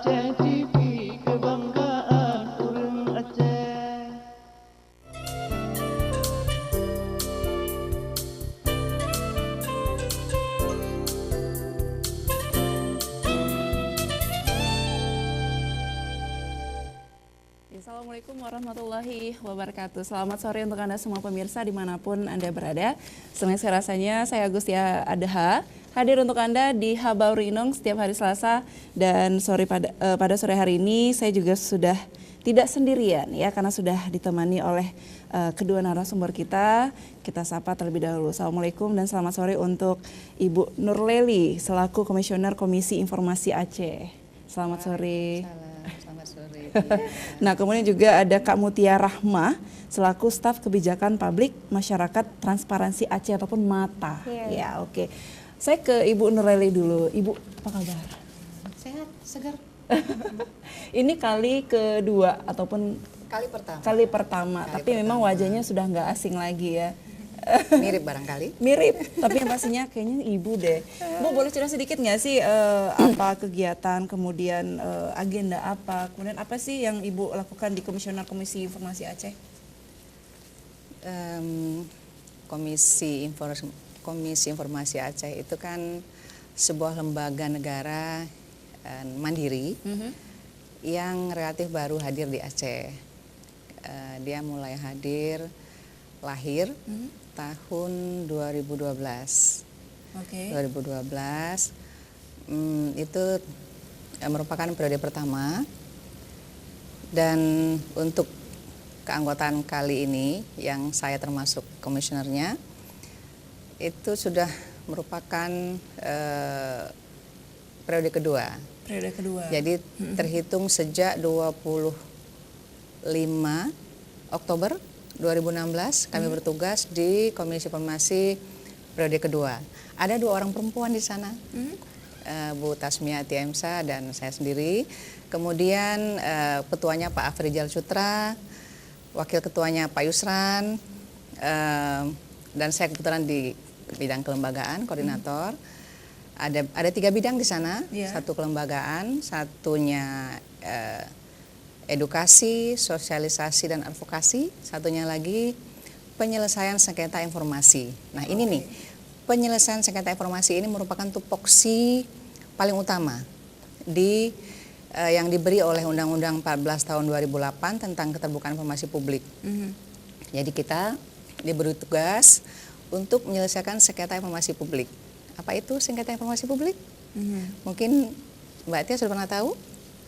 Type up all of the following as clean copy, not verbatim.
Aceh TV kebanggaan urang Aceh. Assalamualaikum warahmatullahi wabarakatuh. Selamat sore untuk Anda semua pemirsa dimanapun Anda berada. Senang sekali rasanya saya Agustia Adha hadir untuk Anda di Habau Rinong setiap hari Selasa dan pada sore hari ini saya juga sudah tidak sendirian ya karena sudah ditemani oleh kedua narasumber kita. Kita sapa terlebih dahulu. Assalamualaikum dan selamat sore untuk Ibu Nurleli selaku Komisioner Komisi Informasi Aceh. Selamat sore. Selamat sore. Nah, kemudian juga ada Kak Mutia Rahma selaku staf kebijakan publik masyarakat transparansi Aceh ataupun MATA. Ya, oke. Saya ke Ibu Nurleli dulu. Ibu, apa kabar? Sehat, segar. Ini kali kedua ataupun Kali pertama. Tapi memang wajahnya sudah nggak asing lagi ya. Mirip barangkali. Mirip, tapi yang pastinya kayaknya ibu deh. Bu, boleh cerita sedikit nggak sih apa kegiatan, kemudian agenda apa, kemudian apa sih yang ibu lakukan di Komisioner Komisi Informasi Aceh? Komisi Informasi Aceh itu kan sebuah lembaga negara mandiri yang relatif baru hadir di Aceh. Dia mulai lahir tahun 2012. Oke. 2012 itu merupakan periode pertama, dan untuk keanggotaan kali ini yang saya termasuk komisionernya itu sudah merupakan periode kedua. Periode kedua. Jadi terhitung sejak 25 Oktober 2016 kami bertugas di Komisi Informasi periode kedua. Ada 2 orang perempuan di sana, Bu Tasmiati Emsa dan saya sendiri. Kemudian ketuanya Pak Afrizal Sutra, wakil ketuanya Pak Yusran, dan saya kebetulan di bidang kelembagaan, koordinator. Ada 3 bidang di sana, satu kelembagaan, satunya edukasi, sosialisasi dan advokasi, satunya lagi penyelesaian sengketa informasi. Nah, ini nih, penyelesaian sengketa informasi ini merupakan tupoksi paling utama yang diberi oleh Undang-Undang 14 tahun 2008 tentang keterbukaan informasi publik. Jadi kita diberi tugas untuk menyelesaikan sengketa informasi publik. Apa itu sengketa informasi publik? Mungkin Mbak Tia sudah pernah tahu?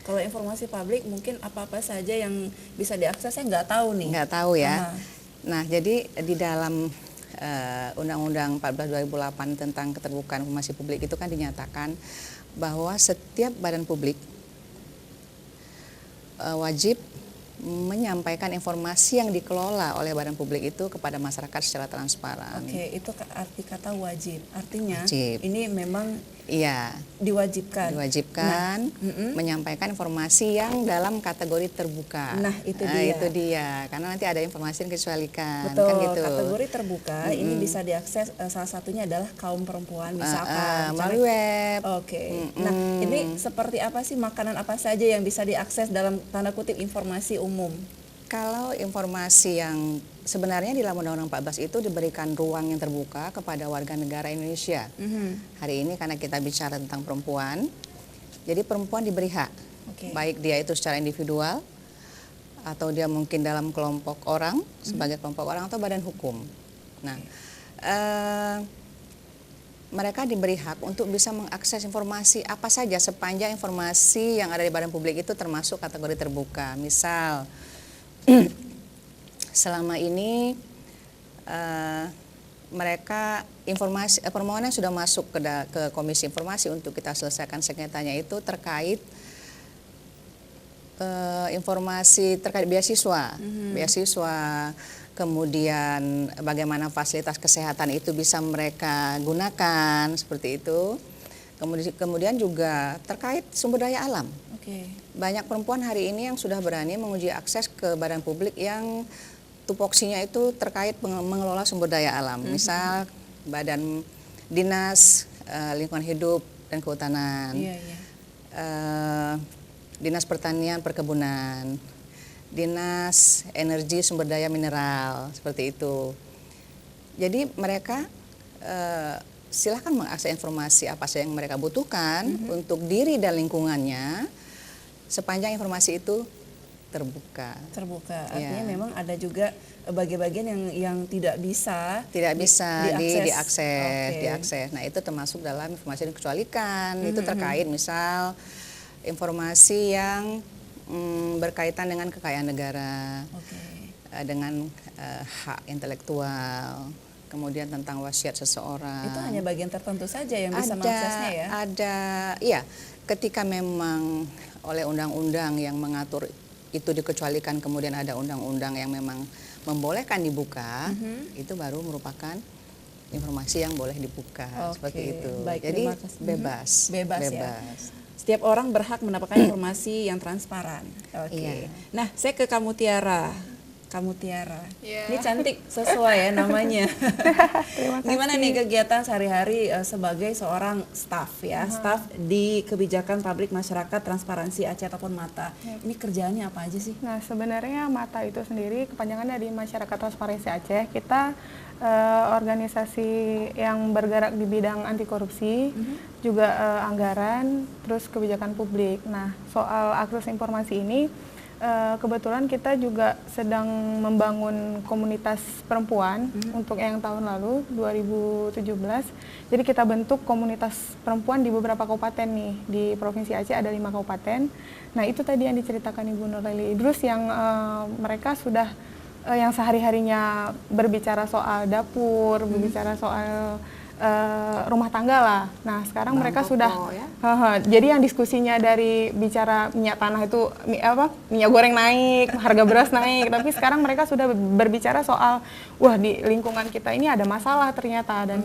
Kalau informasi publik mungkin apa-apa saja yang bisa diakses saya nggak tahu nih. Nggak tahu ya. Nah, jadi di dalam Undang-Undang 14 2008 tentang keterbukaan informasi publik itu kan dinyatakan bahwa setiap badan publik wajib menyampaikan informasi yang dikelola oleh badan publik itu kepada masyarakat secara transparan. Oke, itu arti kata wajib. Artinya wajib. Ini memang Iya, diwajibkan menyampaikan informasi yang dalam kategori terbuka. Nah, itu dia. Karena nanti ada informasi yang dikecualikan. Betul, kan gitu. kategori terbuka ini bisa diakses, salah satunya adalah kaum perempuan misalkan. Melalui web. Oke. Nah, ini seperti apa sih, makanan apa saja yang bisa diakses dalam tanda kutip informasi umum? Kalau informasi yang sebenarnya di dalam Undang-Undang 14 itu diberikan ruang yang terbuka kepada warga negara Indonesia. Hari ini karena kita bicara tentang perempuan, jadi perempuan diberi hak, baik dia itu secara individual atau dia mungkin dalam kelompok orang, sebagai kelompok orang atau badan hukum. Nah, mereka diberi hak untuk bisa mengakses informasi apa saja sepanjang informasi yang ada di badan publik itu termasuk kategori terbuka. Misal, selama ini mereka permohonan sudah masuk ke Komisi Informasi untuk kita selesaikan sengketanya itu terkait informasi terkait beasiswa, kemudian bagaimana fasilitas kesehatan itu bisa mereka gunakan seperti itu. Kemudian juga terkait sumber daya alam. Banyak perempuan hari ini yang sudah berani menguji akses ke badan publik yang tupoksinya itu terkait mengelola sumber daya alam. Misal Badan Dinas Lingkungan Hidup dan Kehutanan. Dinas Pertanian Perkebunan, Dinas Energi Sumber Daya Mineral, seperti itu. Jadi mereka silahkan mengakses informasi apa saja yang mereka butuhkan untuk diri dan lingkungannya, sepanjang informasi itu terbuka. Terbuka, Ya. artinya memang ada juga bagian-bagian yang tidak bisa diakses. Nah, itu termasuk dalam informasi yang dikecualikan. Itu terkait misal informasi yang berkaitan dengan kekayaan negara, dengan hak intelektual, kemudian tentang wasiat seseorang. Itu hanya bagian tertentu saja yang bisa mengaksesnya ya? Iya, ketika memang oleh undang-undang yang mengatur itu dikecualikan, kemudian ada undang-undang yang memang membolehkan dibuka, itu baru merupakan informasi yang boleh dibuka, seperti itu. Baik, jadi terima kasih. bebas. Ya. Setiap orang berhak mendapatkan informasi yang transparan. Iya. Nah, saya ke kamu Tiara. Yeah. Ini cantik sesuai ya namanya. Terima kasih. Gimana nih kegiatan sehari-hari sebagai seorang staf ya, staf di Kebijakan Publik Masyarakat Transparansi Aceh ataupun MATA. Ini kerjaannya apa aja sih? Nah, sebenarnya MATA itu sendiri kepanjangan dari Masyarakat Transparansi Aceh. Kita organisasi yang bergerak di bidang anti korupsi, juga anggaran, terus kebijakan publik. Nah, soal akses informasi ini kebetulan kita juga sedang membangun komunitas perempuan untuk yang tahun lalu 2017. Jadi kita bentuk komunitas perempuan di beberapa kabupaten nih di Provinsi Aceh, ada 5 kabupaten. Nah, itu tadi yang diceritakan Ibu Nureli Idrus yang mereka sudah yang sehari-harinya berbicara soal dapur, berbicara soal rumah tangga lah. Nah, sekarang mereka sudah jadi yang diskusinya dari bicara minyak tanah itu minyak goreng naik, harga beras naik, tapi sekarang mereka sudah berbicara soal wah di lingkungan kita ini ada masalah ternyata dan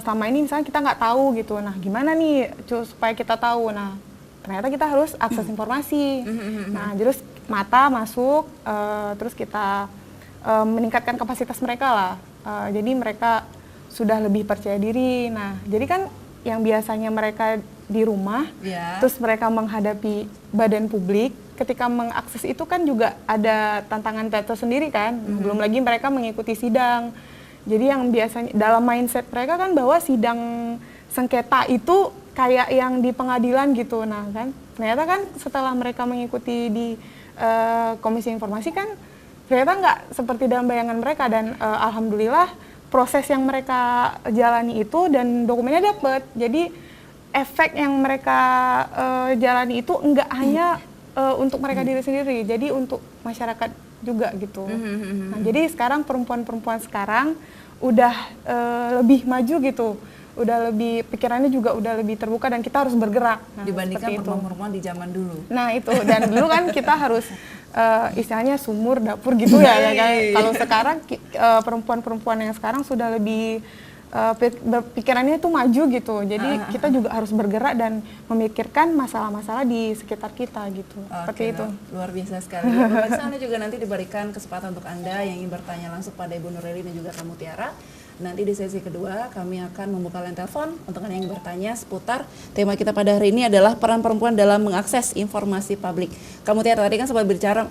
selama ini misalnya kita nggak tahu gitu. Nah, gimana nih supaya kita tahu? Nah, ternyata kita harus akses informasi. Nah, terus MATA masuk, terus kita meningkatkan kapasitas mereka lah. Jadi mereka sudah lebih percaya diri. Nah, jadi kan yang biasanya mereka di rumah, terus mereka menghadapi badan publik, ketika mengakses itu kan juga ada tantangan tersendiri kan. Belum lagi mereka mengikuti sidang. Jadi yang biasanya dalam mindset mereka kan bahwa sidang sengketa itu kayak yang di pengadilan gitu. Nah kan, ternyata kan setelah mereka mengikuti di Komisi Informasi kan ternyata nggak seperti dalam bayangan mereka, dan alhamdulillah proses yang mereka jalani itu dan dokumennya dapet. Jadi efek yang mereka jalani itu nggak hanya untuk mereka diri sendiri, jadi untuk masyarakat juga gitu. Nah, jadi sekarang perempuan-perempuan sekarang udah lebih maju gitu, udah lebih pikirannya juga udah lebih terbuka dan kita harus bergerak. Nah, dibandingkan perempuan-perempuan di zaman dulu. Nah itu, dan dulu kan kita harus istilahnya sumur dapur gitu ya, kan. Kalau sekarang perempuan-perempuan yang sekarang sudah lebih pikirannya itu maju gitu. Jadi kita juga harus bergerak dan memikirkan masalah-masalah di sekitar kita gitu. Seperti itu. Luar biasa sekali. Pemirsa, Anda juga nanti diberikan kesempatan untuk Anda yang ingin bertanya langsung pada Ibu Nureli dan juga kamu Tiara. Nanti di sesi kedua kami akan membuka line telepon untuk Anda yang bertanya seputar tema kita pada hari ini adalah peran perempuan dalam mengakses informasi publik. Kamu Tiara tadi kan sempat berbicara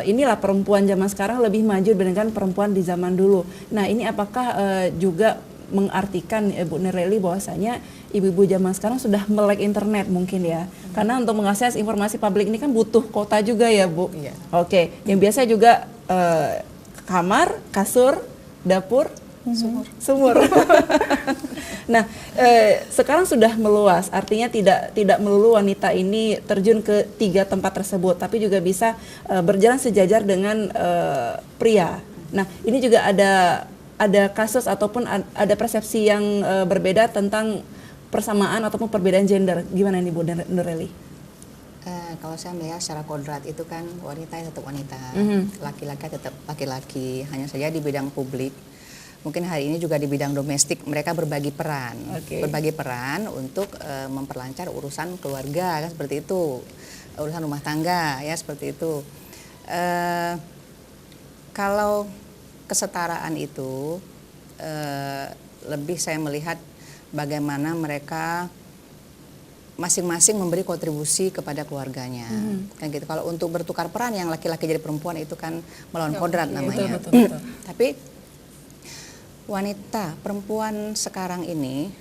inilah perempuan zaman sekarang lebih maju dibandingkan perempuan di zaman dulu. Nah, ini apakah juga mengartikan Bu Nureli bahwasanya ibu-ibu zaman sekarang sudah melek internet mungkin ya? Karena untuk mengakses informasi publik ini kan butuh kuota juga ya, Bu? Iya. Oke, yang biasa juga kamar, kasur, dapur, sumur. Nah, sekarang sudah meluas, artinya tidak melulu wanita ini terjun ke 3 tempat tersebut, tapi juga bisa berjalan sejajar dengan pria. Nah, ini juga ada kasus ataupun ada persepsi yang berbeda tentang persamaan ataupun perbedaan gender. Gimana nih Bu Nureli? Kalau saya melihat secara kodrat itu kan wanita tetap wanita, laki-laki tetap laki-laki. Hanya saja di bidang publik, mungkin hari ini juga di bidang domestik mereka berbagi peran, untuk memperlancar urusan keluarga kan, seperti itu, urusan rumah tangga ya seperti itu. Kalau kesetaraan itu lebih saya melihat bagaimana mereka masing-masing memberi kontribusi kepada keluarganya. Kan gitu. Kalau untuk bertukar peran yang laki-laki jadi perempuan itu kan melawan kodrat namanya. Betul. Tapi wanita perempuan sekarang ini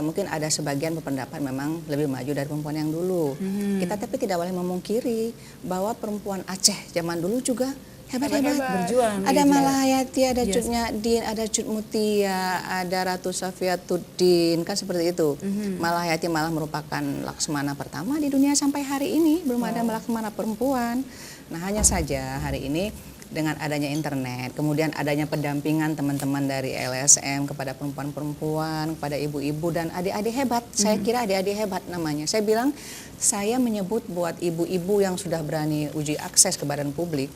mungkin ada sebagian berpendapat memang lebih maju dari perempuan yang dulu. Kita tapi tidak boleh memungkiri bahwa perempuan Aceh zaman dulu juga hebat-hebat. Berjuang. Ada gitu. Malahayati, ada Cut Nyadin, ada Cut Mutia, ada Ratu Safiatuddin, kan seperti itu. Malahayati malah merupakan Laksmana pertama di dunia sampai hari ini, belum ada Laksmana perempuan. Nah, hanya saja hari ini dengan adanya internet, kemudian adanya pendampingan teman-teman dari LSM kepada perempuan-perempuan, kepada ibu-ibu dan adik-adik hebat. Saya kira adik-adik hebat namanya. Saya menyebut buat ibu-ibu yang sudah berani uji akses ke badan publik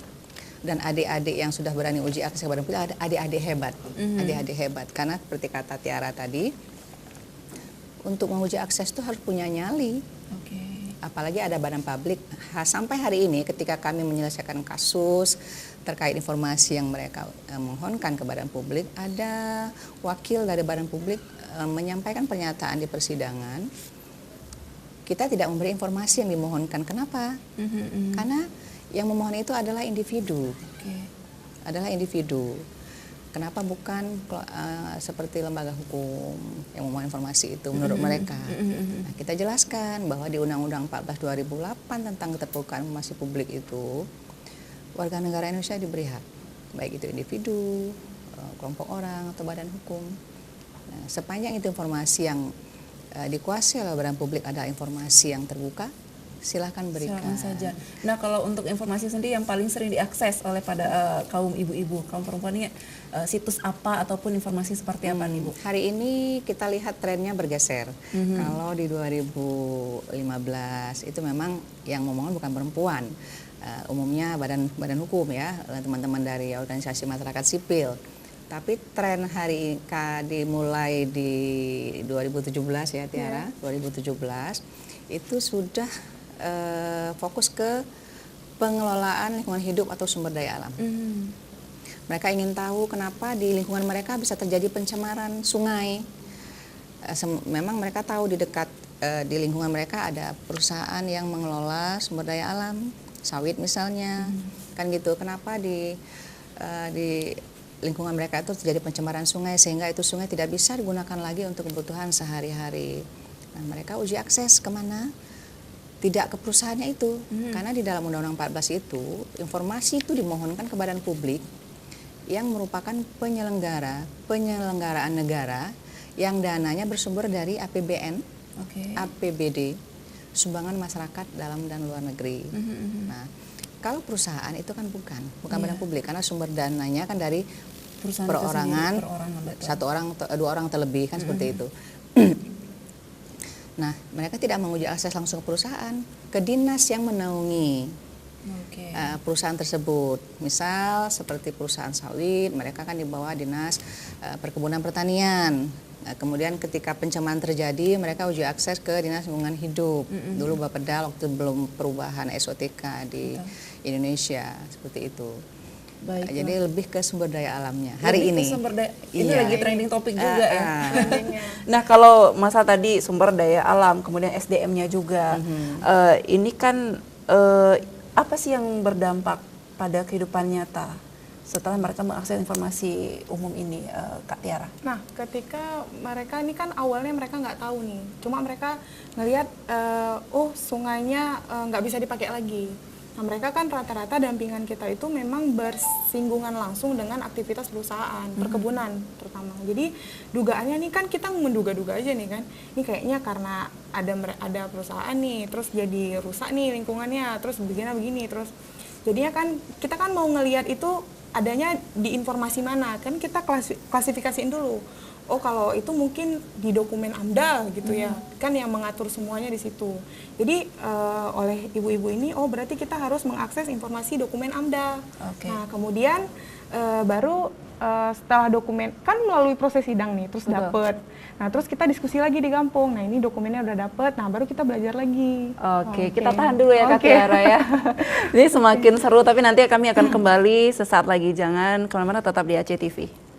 dan adik-adik yang sudah berani uji akses ke badan publik, ada adik-adik hebat. Adik-adik hebat, karena seperti kata Tiara tadi, untuk menguji akses itu harus punya nyali. Apalagi ada badan publik. Sampai hari ini ketika kami menyelesaikan kasus terkait informasi yang mereka mohonkan ke badan publik, ada wakil dari badan publik menyampaikan pernyataan di persidangan, kita tidak memberi informasi yang dimohonkan. Kenapa? Karena yang memohon itu adalah individu. Adalah individu. Kenapa bukan seperti lembaga hukum yang memohon informasi itu menurut mereka? Nah, kita jelaskan bahwa di Undang-Undang 14 2008 tentang keterbukaan informasi publik itu, warga negara Indonesia diberi hak, baik itu individu, kelompok orang atau badan hukum. Nah, sepanjang itu informasi yang dikuasai oleh badan publik adalah informasi yang terbuka, silahkan berikan. Silakan saja. Nah, kalau untuk informasi sendiri yang paling sering diakses oleh pada kaum ibu-ibu, kaum perempuan ini situs apa ataupun informasi seperti apa nih Bu? Hari ini kita lihat trennya bergeser. Kalau di 2015 itu memang yang memohon bukan perempuan, umumnya badan hukum ya, teman-teman dari organisasi masyarakat sipil. Tapi tren hari dimulai di 2017 ya Tiara, 2017 itu sudah fokus ke pengelolaan lingkungan hidup atau sumber daya alam. Mereka ingin tahu kenapa di lingkungan mereka bisa terjadi pencemaran sungai. Memang mereka tahu di dekat di lingkungan mereka ada perusahaan yang mengelola sumber daya alam, sawit misalnya, kan gitu. Kenapa di lingkungan mereka itu terjadi pencemaran sungai sehingga itu sungai tidak bisa digunakan lagi untuk kebutuhan sehari-hari. Nah, mereka uji akses kemana? Tidak ke perusahaannya itu, karena di dalam Undang-Undang 14 itu informasi itu dimohonkan ke badan publik yang merupakan penyelenggaraan negara yang dananya bersumber dari APBN, APBD, sumbangan masyarakat dalam dan luar negeri. Nah, kalau perusahaan itu kan bukan badan publik karena sumber dananya kan dari Perusahaan perorangan, satu orang, dua orang terlebih kan seperti itu. Nah, mereka tidak menguji akses langsung ke perusahaan, ke dinas yang menaungi perusahaan tersebut. Misal seperti perusahaan sawit, mereka kan di bawah dinas perkebunan pertanian. Nah, kemudian ketika pencemaran terjadi, mereka uji akses ke dinas lingkungan hidup. Dulu Bapeda waktu belum perubahan SOTK di Indonesia, seperti itu. Baik, jadi lebih ke sumber daya alamnya hari ini. Ini lagi trending topik juga ya. Nah, kalau masa tadi sumber daya alam, kemudian SDM-nya juga, ini kan apa sih yang berdampak pada kehidupan nyata setelah mereka mengakses informasi umum ini, Kak Tiara? Nah, ketika mereka ini kan awalnya mereka nggak tahu nih, cuma mereka ngelihat sungainya nggak bisa dipakai lagi. Nah, mereka kan rata-rata dampingan kita itu memang bersinggungan langsung dengan aktivitas perusahaan, perkebunan terutama. Jadi dugaannya nih kan kita menduga-duga aja nih kan, ini kayaknya karena ada perusahaan nih, terus jadi rusak nih lingkungannya, terus begini, terus jadinya kan kita kan mau ngelihat itu adanya di informasi mana, kan kita klasifikasiin dulu. Oh, kalau itu mungkin di dokumen AMDAL gitu ya, kan yang mengatur semuanya di situ. Jadi oleh ibu-ibu ini, berarti kita harus mengakses informasi dokumen AMDAL. Nah, kemudian baru setelah dokumen, kan melalui proses sidang nih, terus dapet. Nah, terus kita diskusi lagi di kampung. Nah, ini dokumennya udah dapet, nah baru kita belajar lagi. Kita tahan dulu ya Kak Tiara ya. Ini semakin seru, tapi nanti kami akan kembali sesaat lagi. Jangan kemana-mana, tetap di ACTV.